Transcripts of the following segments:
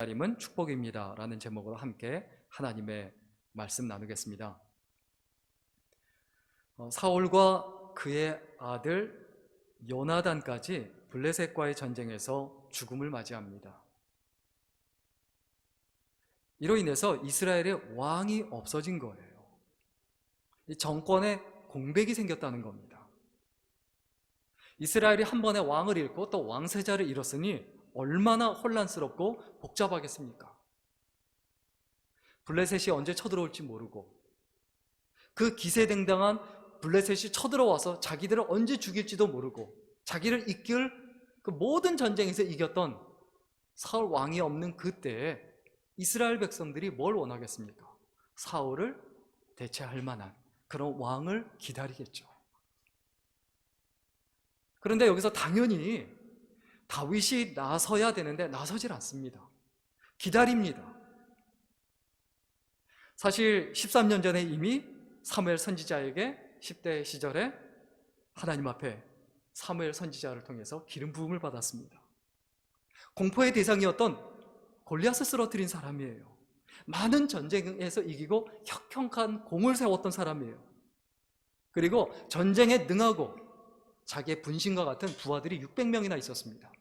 기다림은 축복입니다 라는 제목으로 함께 하나님의 말씀 나누겠습니다. 사울과 그의 아들 요나단까지 블레셋과의 전쟁에서 죽음을 맞이합니다. 이로 인해서 이스라엘의 왕이 없어진 거예요. 이 정권에 공백이 생겼다는 겁니다. 이스라엘이 한 번에 왕을 잃고 또 왕세자를 잃었으니 얼마나 혼란스럽고 복잡하겠습니까? 블레셋이 언제 쳐들어올지 모르고 그 기세등등한 블레셋이 쳐들어와서 자기들을 언제 죽일지도 모르고 자기를 이끌 그 모든 전쟁에서 이겼던 사울 왕이 없는 그때에 이스라엘 백성들이 뭘 원하겠습니까? 사울을 대체할 만한 그런 왕을 기다리겠죠. 그런데 여기서 당연히 다윗이 나서야 되는데 나서질 않습니다. 기다립니다. 사실 13년 전에 이미 사무엘 선지자에게 10대 시절에 하나님 앞에 사무엘 선지자를 통해서 기름 부음을 받았습니다. 공포의 대상이었던 골리앗을 쓰러뜨린 사람이에요. 많은 전쟁에서 이기고 혁혁한 공을 세웠던 사람이에요. 그리고 전쟁에 능하고 자기의 분신과 같은 부하들이 600명이나 있었습니다.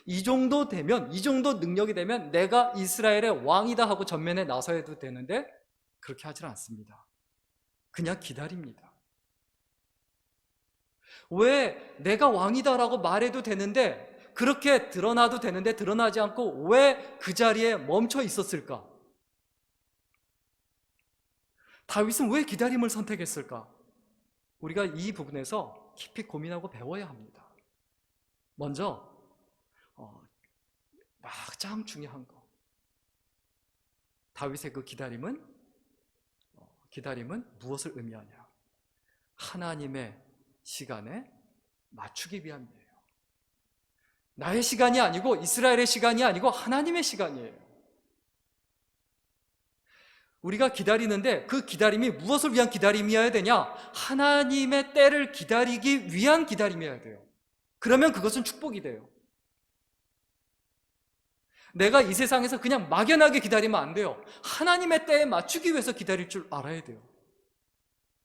이 정도 되면, 이 정도 능력이 되면 내가 이스라엘의 왕이다 하고 전면에 나서야도 되는데 그렇게 하질 않습니다. 그냥 기다립니다. 왜 내가 왕이다라고 말해도 되는데, 그렇게 드러나도 되는데 드러나지 않고 왜 그 자리에 멈춰 있었을까? 다윗은 왜 기다림을 선택했을까? 우리가 이 부분에서 깊이 고민하고 배워야 합니다. 먼저 가장 중요한 거, 다윗의 그 기다림은 무엇을 의미하냐? 하나님의 시간에 맞추기 위함이에요. 나의 시간이 아니고 이스라엘의 시간이 아니고 하나님의 시간이에요. 우리가 기다리는데 그 기다림이 무엇을 위한 기다림이어야 되냐? 하나님의 때를 기다리기 위한 기다림이어야 돼요. 그러면 그것은 축복이 돼요. 내가 이 세상에서 그냥 막연하게 기다리면 안 돼요. 하나님의 때에 맞추기 위해서 기다릴 줄 알아야 돼요.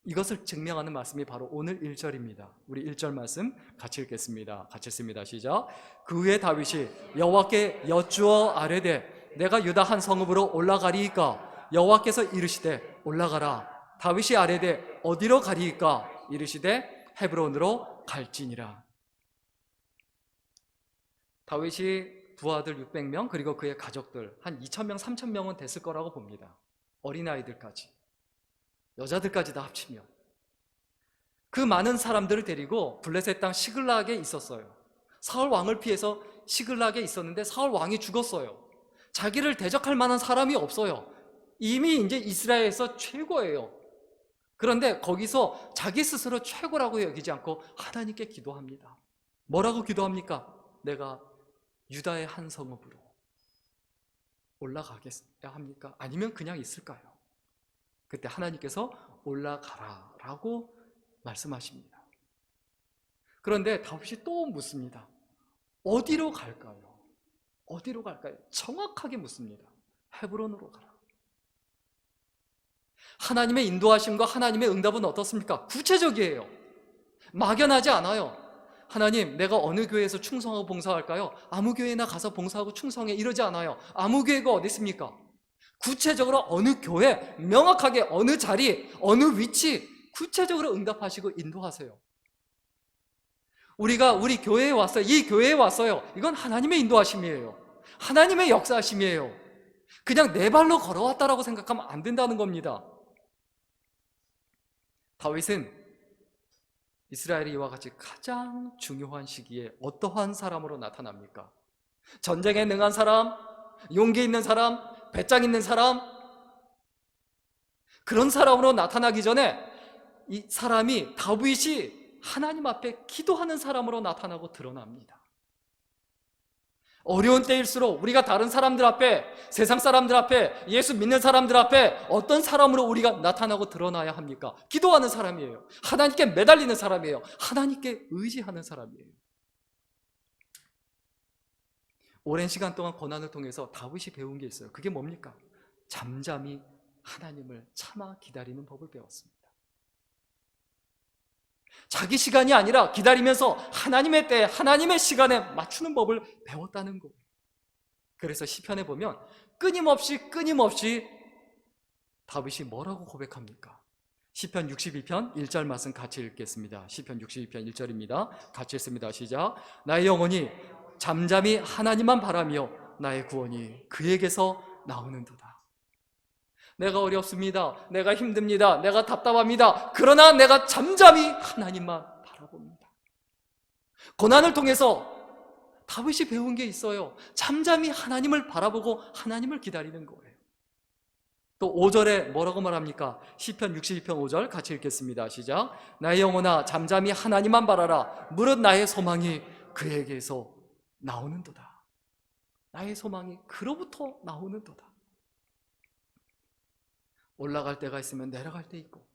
이것을 증명하는 말씀이 바로 오늘 1절입니다. 우리 1절 말씀 같이 읽겠습니다. 같이 읽습니다. 시작. 그 후에 다윗이 여호와께 여쭈어 아뢰되 내가 유다 한 성읍으로 올라가리이까? 여호와께서 이르시되 올라가라. 다윗이 아뢰되 어디로 가리이까? 이르시되 헤브론으로 갈지니라. 다윗이 부하들 600명 그리고 그의 가족들 한 2,000명, 3,000명은 됐을 거라고 봅니다. 어린아이들까지, 여자들까지 다 합치면 그 많은 사람들을 데리고 블레셋 땅 시글락에 있었어요. 사울 왕을 피해서 시글락에 있었는데 사울 왕이 죽었어요. 자기를 대적할 만한 사람이 없어요. 이미 이제 이스라엘에서 최고예요. 그런데 거기서 자기 스스로 최고라고 여기지 않고 하나님께 기도합니다. 뭐라고 기도합니까? 내가 유다의 한 성읍으로 올라가겠어야 합니까? 아니면 그냥 있을까요? 그때 하나님께서 올라가라 라고 말씀하십니다. 그런데 다윗이 또 묻습니다. 어디로 갈까요? 어디로 갈까요? 정확하게 묻습니다. 헤브론으로 가라. 하나님의 인도하심과 하나님의 응답은 어떻습니까? 구체적이에요. 막연하지 않아요. 하나님, 내가 어느 교회에서 충성하고 봉사할까요? 아무 교회나 가서 봉사하고 충성해, 이러지 않아요. 아무 교회가 어디 있습니까? 구체적으로 어느 교회, 명확하게 어느 자리, 어느 위치 구체적으로 응답하시고 인도하세요. 우리가 우리 교회에 왔어요. 이 교회에 왔어요. 이건 하나님의 인도하심이에요. 하나님의 역사하심이에요. 그냥 내 발로 걸어왔다라고 생각하면 안 된다는 겁니다. 다윗은 이스라엘이 이와 같이 가장 중요한 시기에 어떠한 사람으로 나타납니까? 전쟁에 능한 사람, 용기 있는 사람, 배짱 있는 사람, 그런 사람으로 나타나기 전에 이 사람이, 다윗이 하나님 앞에 기도하는 사람으로 나타나고 드러납니다. 어려운 때일수록 우리가 다른 사람들 앞에, 세상 사람들 앞에, 예수 믿는 사람들 앞에 어떤 사람으로 우리가 나타나고 드러나야 합니까? 기도하는 사람이에요. 하나님께 매달리는 사람이에요. 하나님께 의지하는 사람이에요. 오랜 시간 동안 고난을 통해서 다윗이 배운 게 있어요. 그게 뭡니까? 잠잠히 하나님을 참아 기다리는 법을 배웠습니다. 자기 시간이 아니라 기다리면서 하나님의 때, 하나님의 시간에 맞추는 법을 배웠다는 거예요. 그래서 시편에 보면 끊임없이 다윗이 뭐라고 고백합니까? 시편 62편 1절 말씀 같이 읽겠습니다. 시편 62편 1절입니다. 같이 읽습니다. 시작. 나의 영혼이 잠잠히 하나님만 바라며 나의 구원이 그에게서 나오는도다. 내가 어렵습니다. 내가 힘듭니다. 내가 답답합니다. 그러나 내가 잠잠히 하나님만 바라봅니다. 고난을 통해서 다윗이 배운 게 있어요. 잠잠히 하나님을 바라보고 하나님을 기다리는 거예요. 또 5절에 뭐라고 말합니까? 시편 62편 5절 같이 읽겠습니다. 시작. 나의 영혼아 잠잠히 하나님만 바라라. 무릇 나의 소망이 그에게서 나오는도다. 나의 소망이 그로부터 나오는도다. 올라갈 때가 있으면 내려갈 때 있고,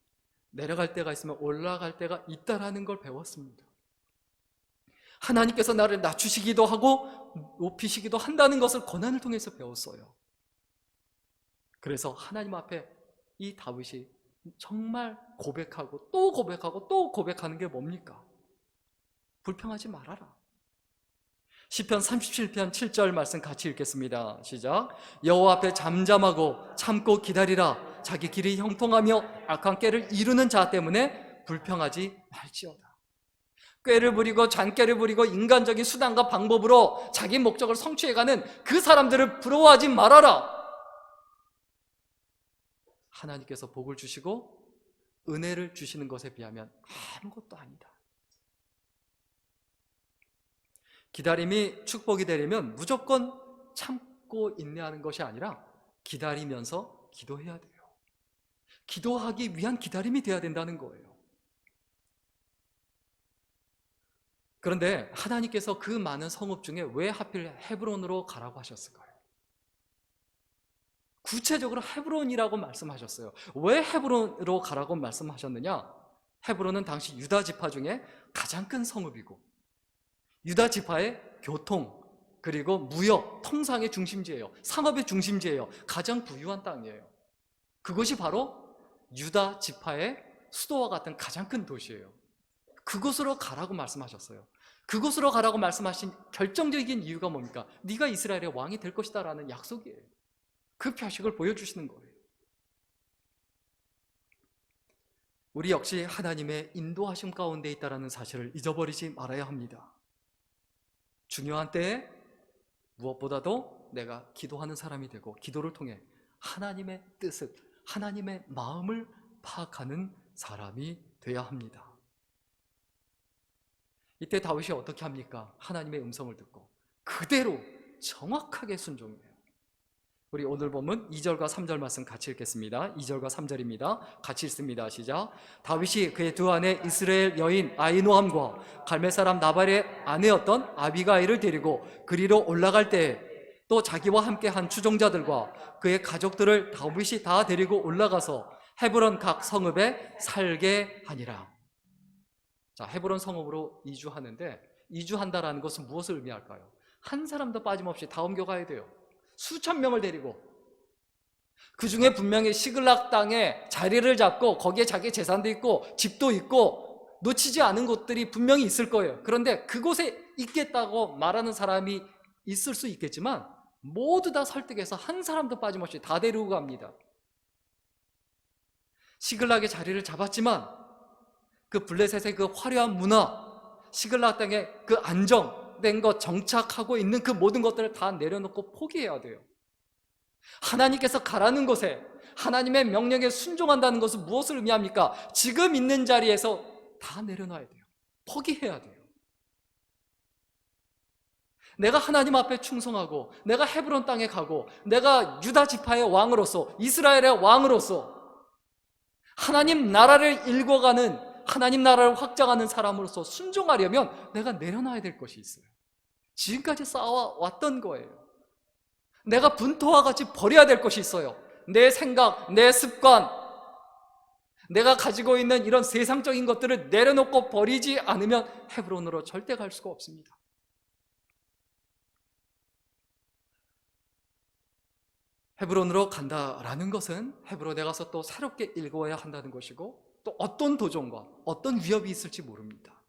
내려갈 때가 있으면 올라갈 때가 있다라는 걸 배웠습니다. 하나님께서 나를 낮추시기도 하고 높이시기도 한다는 것을 고난을 통해서 배웠어요. 그래서 하나님 앞에 이 다윗이 정말 고백하고 또 고백하고 또 고백하는 게 뭡니까? 불평하지 말아라. 시편 37편 7절 말씀 같이 읽겠습니다. 시작. 여호와 앞에 잠잠하고 참고 기다리라. 자기 길이 형통하며 악한 꾀를 이루는 자 때문에 불평하지 말지어다. 꾀를 부리고 잔꾀를 부리고 인간적인 수단과 방법으로 자기 목적을 성취해가는 그 사람들을 부러워하지 말아라. 하나님께서 복을 주시고 은혜를 주시는 것에 비하면 아무것도 아니다. 기다림이 축복이 되려면 무조건 참고 인내하는 것이 아니라 기다리면서 기도해야 돼요. 기도하기 위한 기다림이 돼야 된다는 거예요. 그런데 하나님께서 그 많은 성읍 중에 왜 하필 헤브론으로 가라고 하셨을까요? 구체적으로 헤브론이라고 말씀하셨어요. 왜 헤브론으로 가라고 말씀하셨느냐? 헤브론은 당시 유다 지파 중에 가장 큰 성읍이고 유다 지파의 교통 그리고 무역, 통상의 중심지예요. 상업의 중심지예요. 가장 부유한 땅이에요. 그것이 바로 유다 지파의 수도와 같은 가장 큰 도시예요. 그곳으로 가라고 말씀하셨어요. 그곳으로 가라고 말씀하신 결정적인 이유가 뭡니까? 네가 이스라엘의 왕이 될 것이다 라는 약속이에요. 그 표식을 보여주시는 거예요. 우리 역시 하나님의 인도하심 가운데 있다는 사실을 잊어버리지 말아야 합니다. 중요한 때에 무엇보다도 내가 기도하는 사람이 되고 기도를 통해 하나님의 뜻을, 하나님의 마음을 파악하는 사람이 되어야 합니다. 이때 다윗이 어떻게 합니까? 하나님의 음성을 듣고 그대로 정확하게 순종해요. 우리 오늘 보면 2절과 3절 말씀 같이 읽겠습니다. 2절과 3절입니다. 같이 읽습니다. 시작. 다윗이 그의 두 아내 이스라엘 여인 아히노함과 갈멜 사람 나발의 아내였던 아비가일을 데리고 그리로 올라갈 때에 또 자기와 함께 한 추종자들과 그의 가족들을 다윗이 다 데리고 올라가서 헤브론 각 성읍에 살게 하니라. 자, 헤브론 성읍으로 이주하는데 이주한다라는 것은 무엇을 의미할까요? 한 사람도 빠짐없이 다 옮겨가야 돼요. 수천 명을 데리고 그 중에 분명히 시글락 땅에 자리를 잡고 거기에 자기 재산도 있고 집도 있고 놓치지 않은 곳들이 분명히 있을 거예요. 그런데 그곳에 있겠다고 말하는 사람이 있을 수 있겠지만 모두 다 설득해서 한 사람도 빠짐없이 다 데리고 갑니다. 시글락의 자리를 잡았지만 그 블레셋의 그 화려한 문화, 시글락 땅의 그 안정된 것, 정착하고 있는 그 모든 것들을 다 내려놓고 포기해야 돼요. 하나님께서 가라는 곳에 하나님의 명령에 순종한다는 것은 무엇을 의미합니까? 지금 있는 자리에서 다 내려놔야 돼요. 포기해야 돼요. 내가 하나님 앞에 충성하고 내가 헤브론 땅에 가고 내가 유다 지파의 왕으로서 이스라엘의 왕으로서 하나님 나라를 일궈가는 하나님 나라를 확장하는 사람으로서 순종하려면 내가 내려놔야 될 것이 있어요. 지금까지 쌓아왔던 거예요. 내가 분토와 같이 버려야 될 것이 있어요. 내 생각, 내 습관, 내가 가지고 있는 이런 세상적인 것들을 내려놓고 버리지 않으면 헤브론으로 절대 갈 수가 없습니다. 헤브론으로 간다라는 것은 헤브론에 가서 또 새롭게 읽어야 한다는 것이고, 또 어떤 도전과 어떤 위협이 있을지 모릅니다.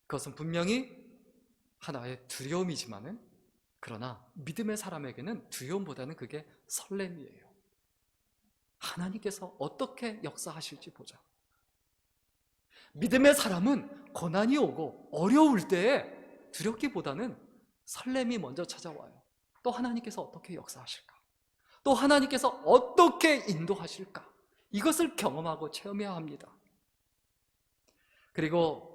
그것은 분명히 하나의 두려움이지만은, 그러나 믿음의 사람에게는 두려움보다는 그게 설렘이에요. 하나님께서 어떻게 역사하실지 보자. 믿음의 사람은 고난이 오고 어려울 때에 두렵기보다는 설렘이 먼저 찾아와요. 또 하나님께서 어떻게 역사하실까? 또 하나님께서 어떻게 인도하실까? 이것을 경험하고 체험해야 합니다. 그리고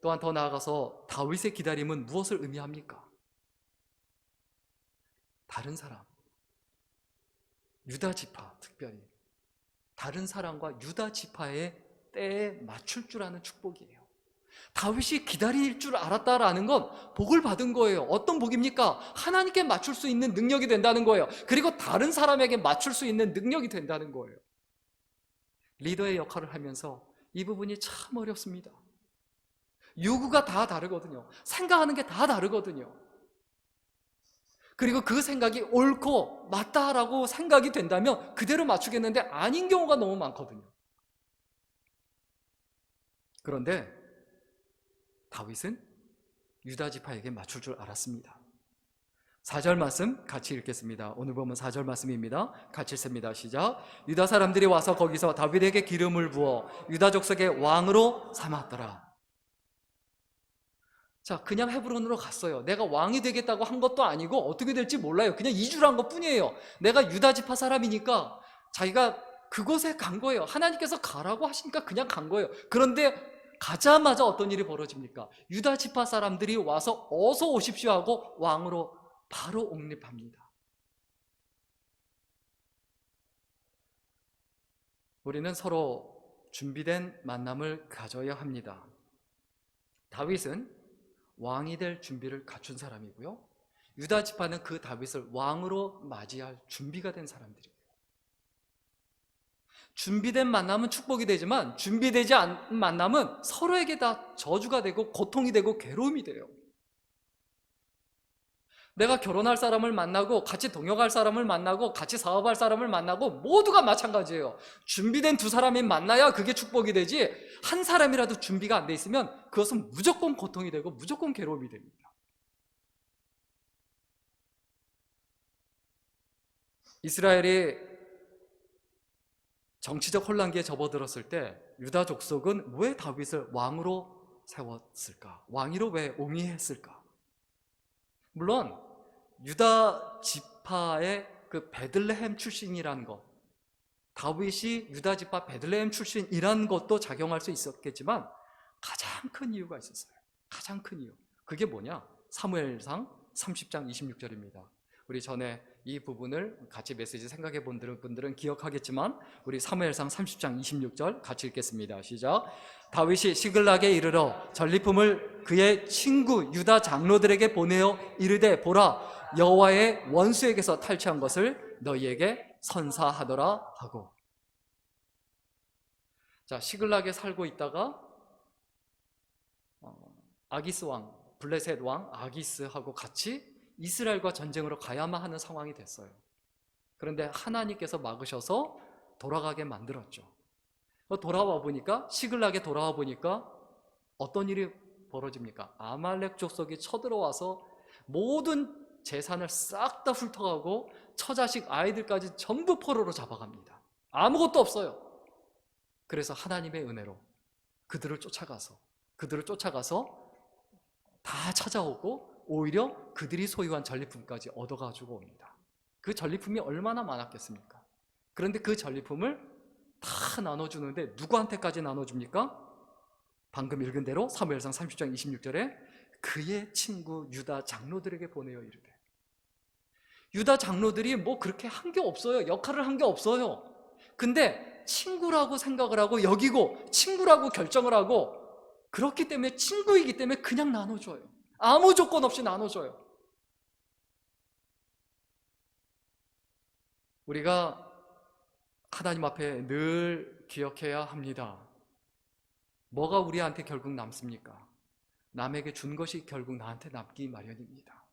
또한 더 나아가서 다윗의 기다림은 무엇을 의미합니까? 다른 사람, 유다 지파, 특별히 다른 사람과 유다 지파의 때에 맞출 줄 아는 축복이에요. 다윗이 기다릴 줄 알았다라는 건 복을 받은 거예요. 어떤 복입니까? 하나님께 맞출 수 있는 능력이 된다는 거예요. 그리고 다른 사람에게 맞출 수 있는 능력이 된다는 거예요. 리더의 역할을 하면서 이 부분이 참 어렵습니다. 요구가 다 다르거든요. 생각하는 게 다 다르거든요. 그리고 그 생각이 옳고 맞다라고 생각이 된다면 그대로 맞추겠는데 아닌 경우가 너무 많거든요. 그런데 다윗은 유다 지파에게 맞출 줄 알았습니다. 4절 말씀 같이 읽겠습니다. 오늘 보면 4절 말씀입니다. 같이 읽습니다. 시작. 유다 사람들이 와서 거기서 다윗에게 기름을 부어 유다 족속의 왕으로 삼았더라. 자, 그냥 헤브론으로 갔어요. 내가 왕이 되겠다고 한 것도 아니고 어떻게 될지 몰라요. 그냥 이주를 한 것뿐이에요. 내가 유다 지파 사람이니까 자기가 그곳에 간 거예요. 하나님께서 가라고 하시니까 그냥 간 거예요. 그런데 가자마자 어떤 일이 벌어집니까? 유다 지파 사람들이 와서 어서 오십시오 하고 왕으로 바로 옹립합니다. 우리는 서로 준비된 만남을 가져야 합니다. 다윗은 왕이 될 준비를 갖춘 사람이고요, 유다 지파는 그 다윗을 왕으로 맞이할 준비가 된 사람들이에요. 준비된 만남은 축복이 되지만 준비되지 않은 만남은 서로에게 다 저주가 되고 고통이 되고 괴로움이 돼요. 내가 결혼할 사람을 만나고 같이 동역할 사람을 만나고 같이 사업할 사람을 만나고 모두가 마찬가지예요. 준비된 두 사람이 만나야 그게 축복이 되지, 한 사람이라도 준비가 안 돼 있으면 그것은 무조건 고통이 되고 무조건 괴로움이 됩니다. 이스라엘이 정치적 혼란기에 접어들었을 때 유다 족속은 왜 다윗을 왕으로 세웠을까? 왕위로 왜 옹이했을까? 물론 유다 지파의 그 베들레헴 출신이라는 것, 다윗이 유다 지파 베들레헴 출신이라는 것도 작용할 수 있었겠지만 가장 큰 이유가 있었어요. 가장 큰 이유. 그게 뭐냐? 사무엘상 30장 26절입니다. 우리 전에 이 부분을 같이 메시지 생각해 본 분들은 기억하겠지만 우리 사무엘상 30장 26절 같이 읽겠습니다. 시작. 다윗이 시글락에 이르러 전리품을 그의 친구 유다 장로들에게 보내어 이르되 보라, 여호와의 원수에게서 탈취한 것을 너희에게 선사하더라 하고. 자, 시글락에 살고 있다가 아기스 왕, 블레셋 왕 아기스하고 같이 이스라엘과 전쟁으로 가야만 하는 상황이 됐어요. 그런데 하나님께서 막으셔서 돌아가게 만들었죠. 돌아와 보니까, 시글락에 돌아와 보니까 어떤 일이 벌어집니까? 아말렉 족속이 쳐들어와서 모든 재산을 싹 다 훑어가고 처자식 아이들까지 전부 포로로 잡아갑니다. 아무것도 없어요. 그래서 하나님의 은혜로 그들을 쫓아가서 다 찾아오고 오히려 그들이 소유한 전리품까지 얻어가지고 옵니다. 그 전리품이 얼마나 많았겠습니까? 그런데 그 전리품을 다 나눠주는데 누구한테까지 나눠줍니까? 방금 읽은 대로 사무엘상 30장 26절에 그의 친구 유다 장로들에게 보내어 이르되. 유다 장로들이 뭐 그렇게 한 게 없어요. 역할을 한 게 없어요. 근데 친구라고 생각을 하고 여기고 친구라고 결정을 하고, 그렇기 때문에 친구이기 때문에 그냥 나눠줘요. 아무 조건 없이 나눠줘요. 우리가 하나님 앞에 늘 기억해야 합니다. 뭐가 우리한테 결국 남습니까? 남에게 준 것이 결국 나한테 남기 마련입니다.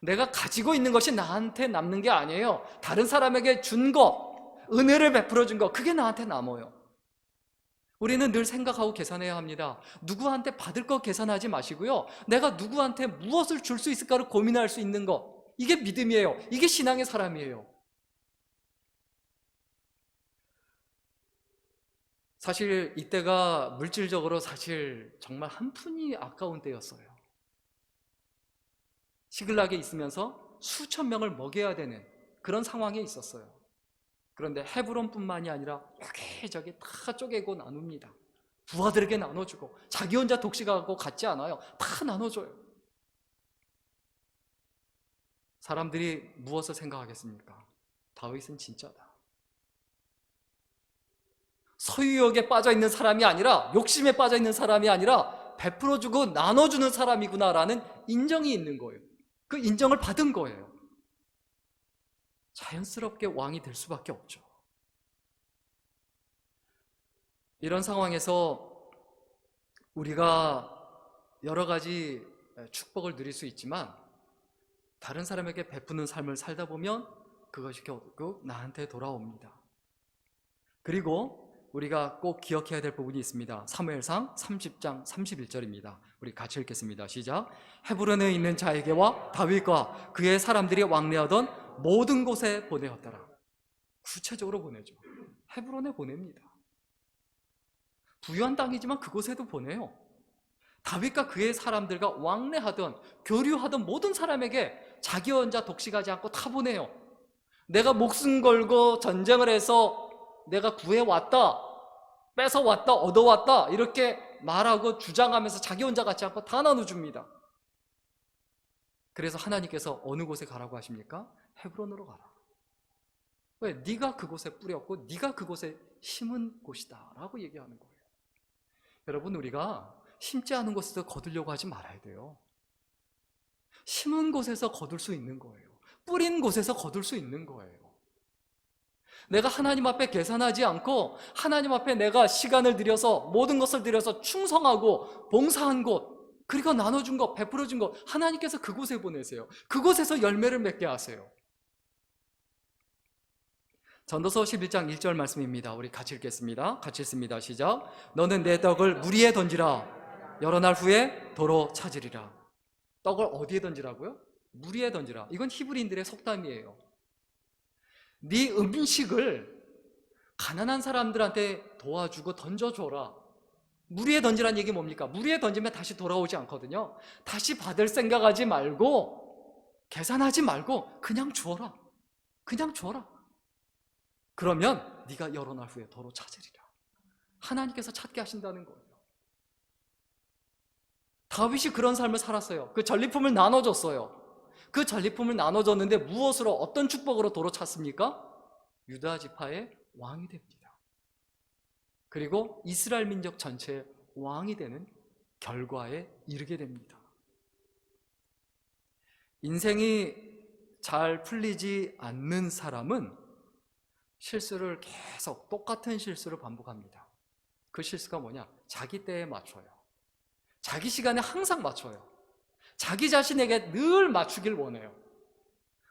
내가 가지고 있는 것이 나한테 남는 게 아니에요. 다른 사람에게 준 것, 은혜를 베풀어 준 것, 그게 나한테 남아요. 우리는 늘 생각하고 계산해야 합니다. 누구한테 받을 것 계산하지 마시고요. 내가 누구한테 무엇을 줄 수 있을까를 고민할 수 있는 것, 이게 믿음이에요. 이게 신앙의 사람이에요. 사실 이때가 물질적으로 사실 정말 한 푼이 아까운 때였어요. 시글락에 있으면서 수천 명을 먹여야 되는 그런 상황에 있었어요. 그런데 헤브론뿐만이 아니라 여기저기 다 쪼개고 나눕니다. 부하들에게 나눠주고, 자기 혼자 독식하고 같지 않아요. 다 나눠줘요. 사람들이 무엇을 생각하겠습니까? 다윗은 진짜다. 소유욕에 빠져있는 사람이 아니라, 욕심에 빠져있는 사람이 아니라 베풀어주고 나눠주는 사람이구나라는 인정이 있는 거예요. 그 인정을 받은 거예요. 자연스럽게 왕이 될 수밖에 없죠. 이런 상황에서 우리가 여러 가지 축복을 누릴 수 있지만, 다른 사람에게 베푸는 삶을 살다 보면 그것이 결국 나한테 돌아옵니다. 그리고 우리가 꼭 기억해야 될 부분이 있습니다. 사무엘상 30장 31절입니다. 우리 같이 읽겠습니다. 시작. 헤브론에 있는 자에게와 다윗과 그의 사람들이 왕래하던 모든 곳에 보내었더라. 구체적으로 보내죠. 헤브론에 보냅니다. 부유한 땅이지만 그곳에도 보내요. 다윗과 그의 사람들과 왕래하던, 교류하던 모든 사람에게 자기 혼자 독식하지 않고 다 보내요. 내가 목숨 걸고 전쟁을 해서 내가 구해왔다, 뺏어왔다, 얻어왔다 이렇게 말하고 주장하면서 자기 혼자 갖지 않고 다 나눠줍니다. 그래서 하나님께서 어느 곳에 가라고 하십니까? 헤브론으로 가라. 왜? 네가 그곳에 뿌렸고 네가 그곳에 심은 곳이다 라고 얘기하는 거예요. 여러분, 우리가 심지 않은 곳에서 거두려고 하지 말아야 돼요. 심은 곳에서 거둘 수 있는 거예요. 뿌린 곳에서 거둘 수 있는 거예요. 내가 하나님 앞에 계산하지 않고 하나님 앞에 내가 시간을 들여서 모든 것을 들여서 충성하고 봉사한 곳, 그리고 나눠준 것, 베풀어준 것, 하나님께서 그곳에 보내세요. 그곳에서 열매를 맺게 하세요. 전도서 11장 1절 말씀입니다. 우리 같이 읽겠습니다. 같이 읽습니다. 시작. 너는 내 떡을 물 위에 던지라. 여러 날 후에 도로 찾으리라. 떡을 어디에 던지라고요? 물 위에 던지라. 이건 히브리인들의 속담이에요. 네 음식을 가난한 사람들한테 도와주고 던져줘라. 물 위에 던지라는 얘기 뭡니까? 물 위에 던지면 다시 돌아오지 않거든요. 다시 받을 생각하지 말고, 계산하지 말고 그냥 주어라. 그냥 줘라. 그러면 네가 여러 날 후에 도로 찾으리라. 하나님께서 찾게 하신다는 거예요. 다윗이 그런 삶을 살았어요. 그 전리품을 나눠줬어요. 그 전리품을 나눠줬는데 무엇으로, 어떤 축복으로 도로 찾습니까? 유다 지파의 왕이 됩니다. 그리고 이스라엘 민족 전체의 왕이 되는 결과에 이르게 됩니다. 인생이 잘 풀리지 않는 사람은 실수를 계속, 똑같은 실수를 반복합니다. 그 실수가 뭐냐? 자기 때에 맞춰요. 자기 시간에 항상 맞춰요. 자기 자신에게 늘 맞추길 원해요.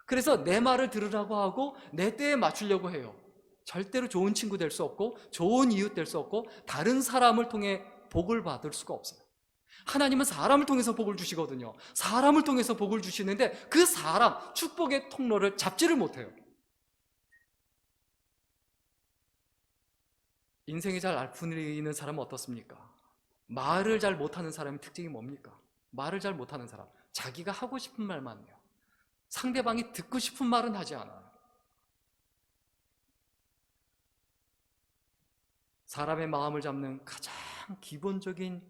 그래서 내 말을 들으라고 하고 내 때에 맞추려고 해요. 절대로 좋은 친구 될 수 없고, 좋은 이웃 될 수 없고, 다른 사람을 통해 복을 받을 수가 없어요. 하나님은 사람을 통해서 복을 주시거든요. 사람을 통해서 복을 주시는데 그 사람, 축복의 통로를 잡지를 못해요. 인생이 잘 안 풀리는 사람은 어떻습니까? 말을 잘 못하는 사람의 특징이 뭡니까? 말을 잘 못하는 사람, 자기가 하고 싶은 말만 해요. 상대방이 듣고 싶은 말은 하지 않아요. 사람의 마음을 잡는 가장 기본적인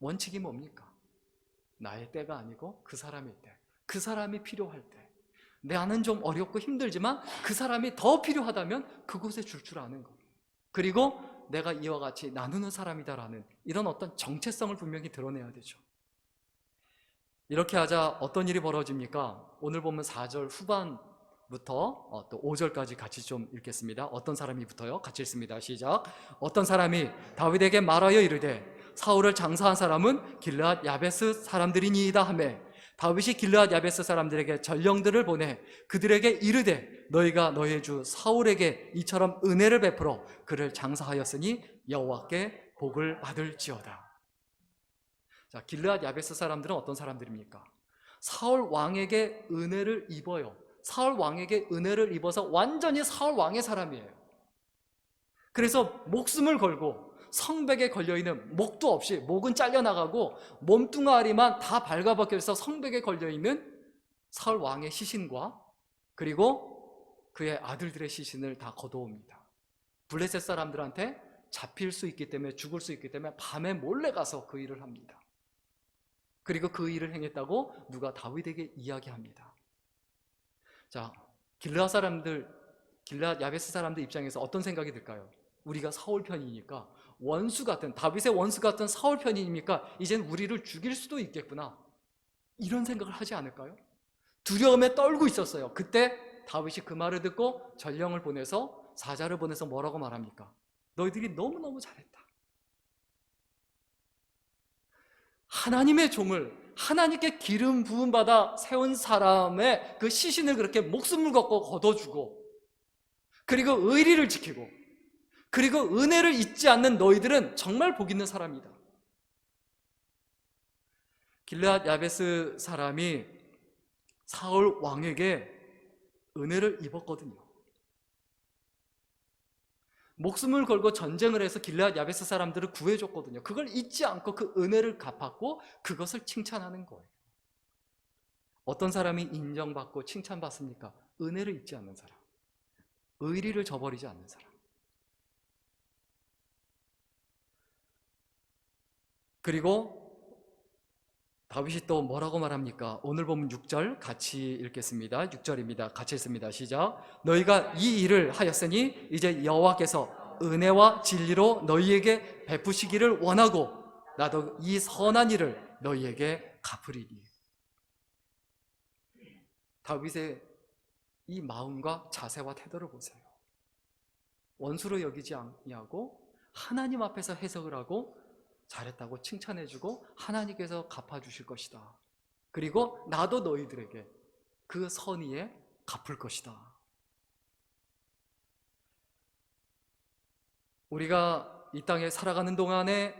원칙이 뭡니까? 나의 때가 아니고 그 사람의 때, 그 사람이 필요할 때, 나는 좀 어렵고 힘들지만 그 사람이 더 필요하다면 그곳에 줄 줄 아는 거, 그리고 내가 이와 같이 나누는 사람이다라는 이런 어떤 정체성을 분명히 드러내야 되죠. 이렇게 하자 어떤 일이 벌어집니까? 오늘 보면 4절 후반부터 또 5절까지 같이 좀 읽겠습니다. 어떤 사람이 붙어요? 같이 읽습니다. 시작. 어떤 사람이 다윗에게 말하여 이르되 사울을 장사한 사람은 길르앗 야베스 사람들이니이다 하매 다윗이 길르앗 야베스 사람들에게 전령들을 보내 그들에게 이르되 너희가 너희 주 사울에게 이처럼 은혜를 베풀어 그를 장사하였으니 여호와께 복을 받을지어다. 자, 길르앗 야베스 사람들은 어떤 사람들입니까? 사울 왕에게 은혜를 입어요. 사울 왕에게 은혜를 입어서 완전히 사울 왕의 사람이에요. 그래서 목숨을 걸고 성벽에 걸려있는, 목도 없이 목은 잘려나가고 몸뚱아리만 다 발가벗겨서 성벽에 걸려있는 사울 왕의 시신과 그리고 그의 아들들의 시신을 다 거두옵니다. 블레셋 사람들한테 잡힐 수 있기 때문에, 죽을 수 있기 때문에 밤에 몰래 가서 그 일을 합니다. 그리고 그 일을 행했다고 누가 다윗에게 이야기합니다. 자, 길르앗 사람들, 길르앗 야베스 사람들 입장에서 어떤 생각이 들까요? 우리가 사울 편이니까, 원수 같은, 다윗의 원수 같은 사울 편이니까 이젠 우리를 죽일 수도 있겠구나, 이런 생각을 하지 않을까요? 두려움에 떨고 있었어요. 그때 다윗이 그 말을 듣고 전령을 보내서, 사자를 보내서 뭐라고 말합니까? 너희들이 너무너무 잘했다. 하나님의 종을, 하나님께 기름 부음 받아 세운 사람의 그 시신을 그렇게 목숨을 걸고 걷어주고, 그리고 의리를 지키고, 그리고 은혜를 잊지 않는 너희들은 정말 복 있는 사람이다. 길르앗 야베스 사람이 사울 왕에게 은혜를 입었거든요. 목숨을 걸고 전쟁을 해서 길르앗 야베스 사람들을 구해줬거든요. 그걸 잊지 않고 그 은혜를 갚았고 그것을 칭찬하는 거예요. 어떤 사람이 인정받고 칭찬받습니까? 은혜를 잊지 않는 사람, 의리를 저버리지 않는 사람. 그리고 다윗이 또 뭐라고 말합니까? 오늘 보면 6절 같이 읽겠습니다. 6절입니다. 같이 읽습니다. 시작. 너희가 이 일을 하였으니 이제 여호와께서 은혜와 진리로 너희에게 베푸시기를 원하고 나도 이 선한 일을 너희에게 갚으리니. 다윗의 이 마음과 자세와 태도를 보세요. 원수로 여기지 아니하고 하나님 앞에서 해석을 하고 잘했다고 칭찬해주고 하나님께서 갚아주실 것이다. 그리고 나도 너희들에게 그 선의에 갚을 것이다. 우리가 이 땅에 살아가는 동안에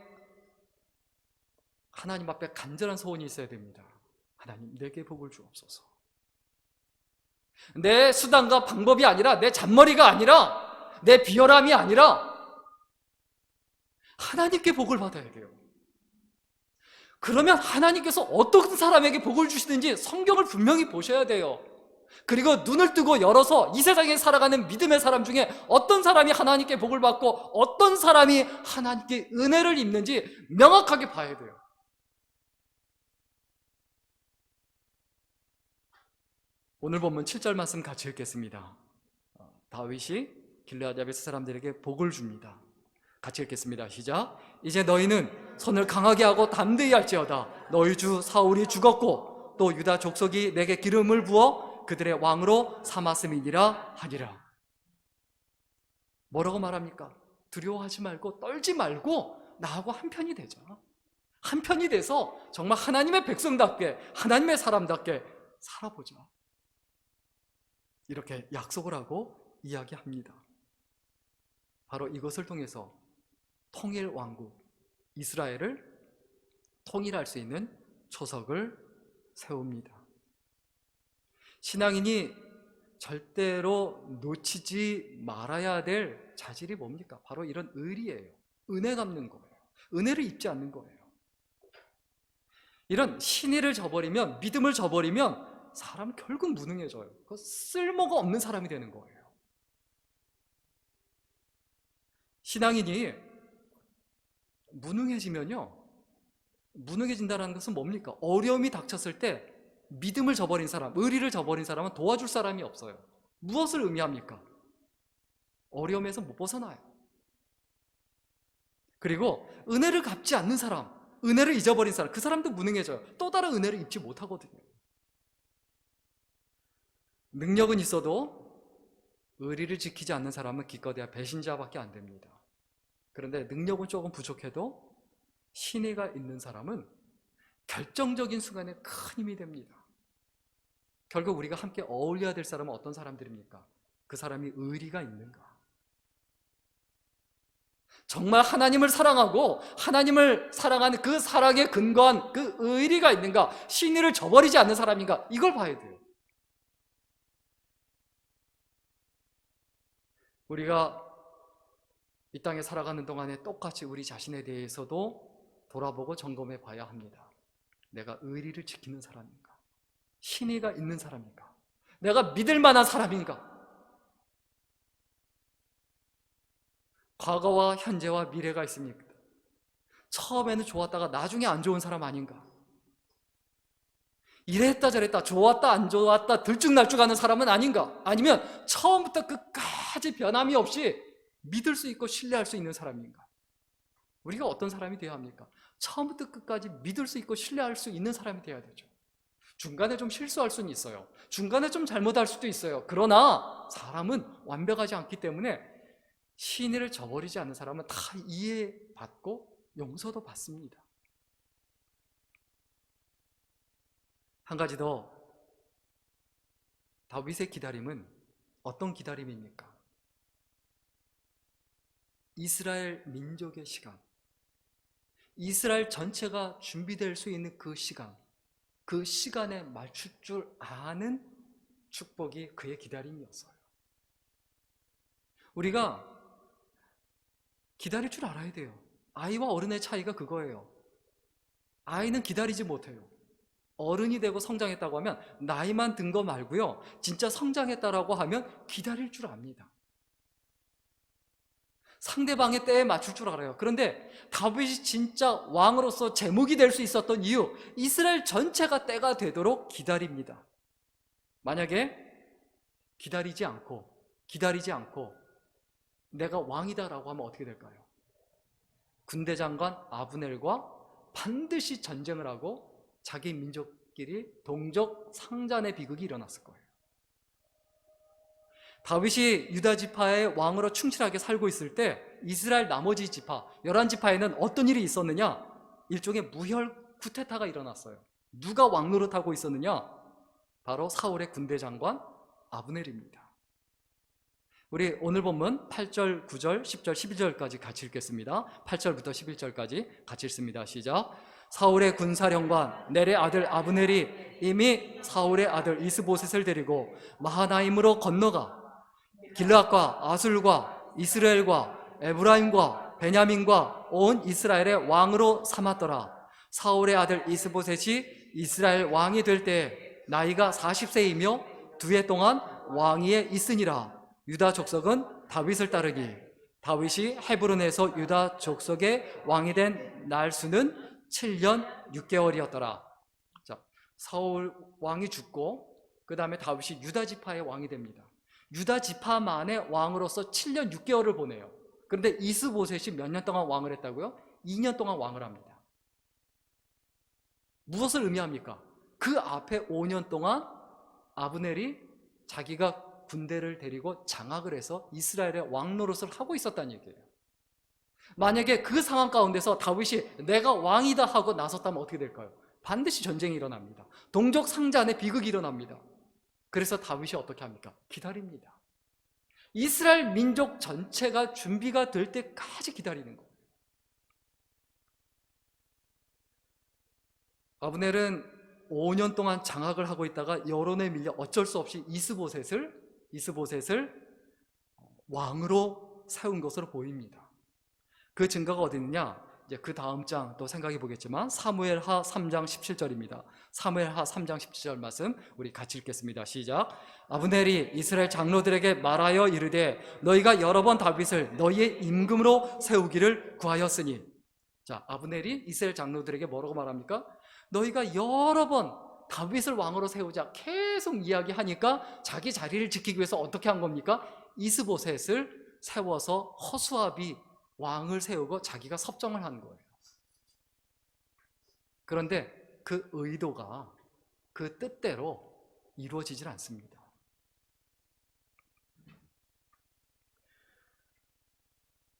하나님 앞에 간절한 소원이 있어야 됩니다. 하나님, 내게 복을 주옵소서. 내 수단과 방법이 아니라, 내 잔머리가 아니라, 내 비열함이 아니라 하나님께 복을 받아야 돼요. 그러면 하나님께서 어떤 사람에게 복을 주시는지 성경을 분명히 보셔야 돼요. 그리고 눈을 뜨고 열어서 이 세상에 살아가는 믿음의 사람 중에 어떤 사람이 하나님께 복을 받고 어떤 사람이 하나님께 은혜를 입는지 명확하게 봐야 돼요. 오늘 본문 7절 말씀 같이 읽겠습니다. 다윗이 길르앗 야베스 사람들에게 복을 줍니다. 같이 읽겠습니다. 시작. 이제 너희는 손을 강하게 하고 담대히 할지어다. 너희 주 사울이 죽었고 또 유다 족속이 내게 기름을 부어 그들의 왕으로 삼았음이니라 하니라. 뭐라고 말합니까? 두려워하지 말고 떨지 말고 나하고 한편이 되자. 한편이 돼서 정말 하나님의 백성답게, 하나님의 사람답게 살아보자. 이렇게 약속을 하고 이야기합니다. 바로 이것을 통해서 통일 왕국 이스라엘을 통일할 수 있는 초석을 세웁니다. 신앙인이 절대로 놓치지 말아야 될 자질이 뭡니까? 바로 이런 의리예요. 은혜 갚는 거예요. 은혜를 입지 않는 거예요. 이런 신의를 저버리면, 믿음을 저버리면 사람 결국 무능해져요. 그 쓸모가 없는 사람이 되는 거예요. 신앙인이 무능해지면요, 무능해진다는 것은 뭡니까? 어려움이 닥쳤을 때 믿음을 저버린 사람, 의리를 저버린 사람은 도와줄 사람이 없어요. 무엇을 의미합니까? 어려움에서 못 벗어나요. 그리고 은혜를 갚지 않는 사람, 은혜를 잊어버린 사람, 그 사람도 무능해져요. 또 다른 은혜를 입지 못하거든요. 능력은 있어도 의리를 지키지 않는 사람은 기껏해야 배신자밖에 안 됩니다. 그런데 능력은 조금 부족해도 신의가 있는 사람은 결정적인 순간에 큰 힘이 됩니다. 결국 우리가 함께 어울려야 될 사람은 어떤 사람들입니까? 그 사람이 의리가 있는가? 정말 하나님을 사랑하고 하나님을 사랑하는 그 사랑에 근거한 그 의리가 있는가? 신의를 저버리지 않는 사람인가? 이걸 봐야 돼요. 우리가 이 땅에 살아가는 동안에 똑같이 우리 자신에 대해서도 돌아보고 점검해 봐야 합니다. 내가 의리를 지키는 사람인가? 신의가 있는 사람인가? 내가 믿을 만한 사람인가? 과거와 현재와 미래가 있습니까? 처음에는 좋았다가 나중에 안 좋은 사람 아닌가? 이랬다 저랬다 좋았다 안 좋았다 들쭉날쭉하는 사람은 아닌가? 아니면 처음부터 끝까지 변함이 없이 믿을 수 있고 신뢰할 수 있는 사람인가? 우리가 어떤 사람이 되어야 합니까? 처음부터 끝까지 믿을 수 있고 신뢰할 수 있는 사람이 되어야 되죠. 중간에 좀 실수할 수는 있어요. 중간에 좀 잘못할 수도 있어요. 그러나 사람은 완벽하지 않기 때문에 신의를 저버리지 않는 사람은 다 이해받고 용서도 받습니다. 한 가지 더, 다윗의 기다림은 어떤 기다림입니까? 이스라엘 민족의 시간, 이스라엘 전체가 준비될 수 있는 그 시간, 그 시간에 맞출 줄 아는 축복이 그의 기다림이었어요. 우리가 기다릴 줄 알아야 돼요. 아이와 어른의 차이가 그거예요. 아이는 기다리지 못해요. 어른이 되고 성장했다고 하면 나이만 든 거 말고요, 진짜 성장했다라고 하면 기다릴 줄 압니다. 상대방의 때에 맞출 줄 알아요. 그런데 다윗이 진짜 왕으로서 제목이 될 수 있었던 이유, 이스라엘 전체가 때가 되도록 기다립니다. 만약에 기다리지 않고 내가 왕이다라고 하면 어떻게 될까요? 군대 장관 아브넬과 반드시 전쟁을 하고 자기 민족끼리 동족 상잔의 비극이 일어났을 거예요. 다윗이 유다 지파의 왕으로 충실하게 살고 있을 때 이스라엘 나머지 지파 11지파에는 어떤 일이 있었느냐? 일종의 무혈 쿠데타가 일어났어요. 누가 왕노릇하고 있었느냐? 바로 사울의 군대 장관 아브넬입니다. 우리 오늘 본문 8절, 9절, 10절, 11절까지 같이 읽겠습니다. 8절부터 11절까지 같이 읽습니다. 시작. 사울의 군사령관 넬의 아들 아브넬이 이미 사울의 아들 이스보셋을 데리고 마하나임으로 건너가 길앗과 아술과 이스라엘과 에브라임과 베냐민과 온 이스라엘의 왕으로 삼았더라. 사울의 아들 이스보셋이 이스라엘 왕이 될 때 나이가 40세이며 2해 동안 왕위에 있으니라. 유다 족속은 다윗을 따르니 다윗이 헤브론에서 유다 족속의 왕이 된 날수는 7년 6개월이었더라. 자, 사울 왕이 죽고 그 다음에 다윗이 유다 지파의 왕이 됩니다. 유다 지파만의 왕으로서 7년 6개월을 보내요. 그런데 이스보셋이 몇 년 동안 왕을 했다고요? 2년 동안 왕을 합니다. 무엇을 의미합니까? 그 앞에 5년 동안 아브넬이 자기가 군대를 데리고 장악을 해서 이스라엘의 왕 노릇을 하고 있었다는 얘기예요. 만약에 그 상황 가운데서 다윗이 내가 왕이다 하고 나섰다면 어떻게 될까요? 반드시 전쟁이 일어납니다. 동족 상잔의 비극이 일어납니다. 그래서 다윗이 어떻게 합니까? 기다립니다. 이스라엘 민족 전체가 준비가 될 때까지 기다리는 거예요. 아브넬은 5년 동안 장악을 하고 있다가 여론에 밀려 어쩔 수 없이 이스보셋을 왕으로 세운 것으로 보입니다. 그 증거가 어디 있느냐? 이제 그 다음 장 또 생각해 보겠지만 사무엘하 3장 17절입니다. 사무엘하 3장 17절 말씀 우리 같이 읽겠습니다. 시작. 아브넬이 이스라엘 장로들에게 말하여 이르되 너희가 여러 번 다윗을 너희의 임금으로 세우기를 구하였으니. 자, 아브넬이 이스라엘 장로들에게 뭐라고 말합니까? 너희가 여러 번 다윗을 왕으로 세우자 계속 이야기하니까 자기 자리를 지키기 위해서 어떻게 한 겁니까? 이스보셋을 세워서 허수아비 왕을 세우고 자기가 섭정을 한 거예요. 그런데 그 의도가 그 뜻대로 이루어지질 않습니다.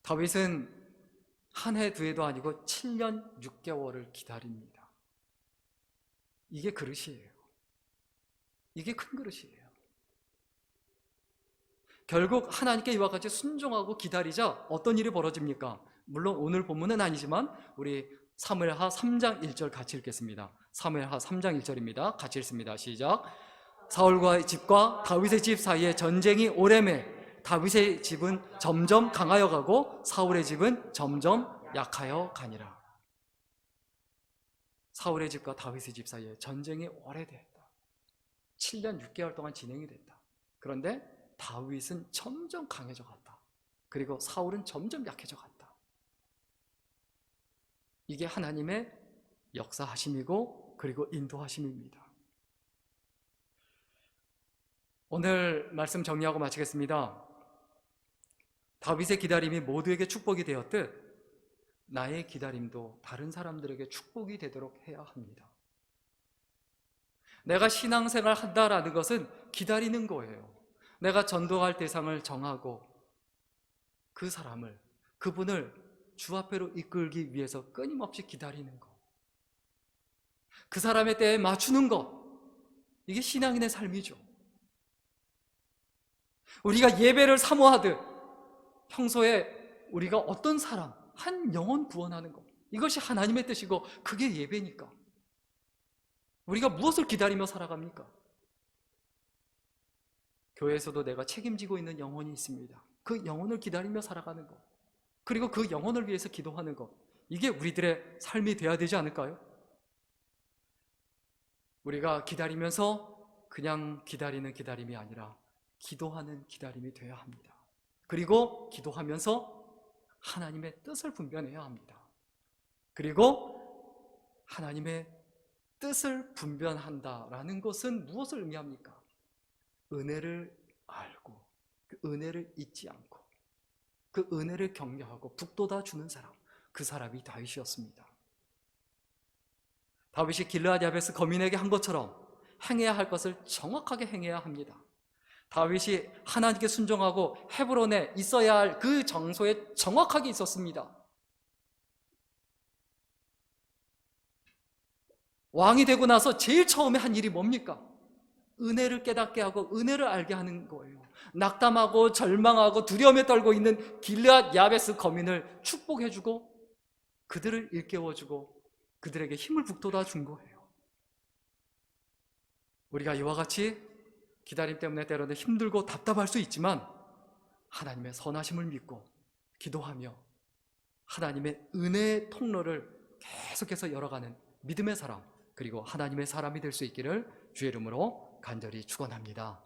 다윗은 한 해 두 해도 아니고 7년 6개월을 기다립니다. 이게 그릇이에요. 이게 큰 그릇이에요. 결국 하나님께 이와 같이 순종하고 기다리자 어떤 일이 벌어집니까? 물론 오늘 본문은 아니지만 우리 사무엘하 3장 1절 같이 읽겠습니다. 사무엘하 3장 1절입니다. 같이 읽습니다. 시작. 사울과 집과 다윗의 집 사이에 전쟁이 오래매 다윗의 집은 점점 강하여 가고 사울의 집은 점점 약하여 가니라. 사울의 집과 다윗의 집 사이에 전쟁이 오래됐다. 7년 6개월 동안 진행이 됐다. 그런데 다윗은 점점 강해져 갔다. 그리고 사울은 점점 약해져 갔다. 이게 하나님의 역사하심이고 그리고 인도하심입니다. 오늘 말씀 정리하고 마치겠습니다. 다윗의 기다림이 모두에게 축복이 되었듯 나의 기다림도 다른 사람들에게 축복이 되도록 해야 합니다. 내가 신앙생활 한다라는 것은 기다리는 거예요. 내가 전도할 대상을 정하고 그 사람을, 그분을 주 앞에로 이끌기 위해서 끊임없이 기다리는 것, 그 사람의 때에 맞추는 것, 이게 신앙인의 삶이죠. 우리가 예배를 사모하듯 평소에 우리가 어떤 사람, 한 영혼 구원하는 것, 이것이 하나님의 뜻이고 그게 예배니까 우리가 무엇을 기다리며 살아갑니까? 교회에서도 내가 책임지고 있는 영혼이 있습니다. 그 영혼을 기다리며 살아가는 것, 그리고 그 영혼을 위해서 기도하는 것, 이게 우리들의 삶이 되어야 되지 않을까요? 우리가 기다리면서 그냥 기다리는 기다림이 아니라 기도하는 기다림이 되어야 합니다. 그리고 기도하면서 하나님의 뜻을 분별해야 합니다. 그리고 하나님의 뜻을 분별한다라는 것은 무엇을 의미합니까? 은혜를 알고 그 은혜를 잊지 않고 그 은혜를 격려하고 북돋아 주는 사람, 그 사람이 다윗이었습니다. 다윗이 길르앗 야베스 거민에게 한 것처럼 행해야 할 것을 정확하게 행해야 합니다. 다윗이 하나님께 순종하고 헤브론에 있어야 할 그 장소에 정확하게 있었습니다. 왕이 되고 나서 제일 처음에 한 일이 뭡니까? 은혜를 깨닫게 하고 은혜를 알게 하는 거예요. 낙담하고 절망하고 두려움에 떨고 있는 길르앗 야베스 거민을 축복해주고 그들을 일깨워주고 그들에게 힘을 북돋아 준 거예요. 우리가 이와 같이 기다림 때문에 때로는 힘들고 답답할 수 있지만 하나님의 선하심을 믿고 기도하며 하나님의 은혜의 통로를 계속해서 열어가는 믿음의 사람, 그리고 하나님의 사람이 될 수 있기를 주의 이름으로 간절히 축원합니다.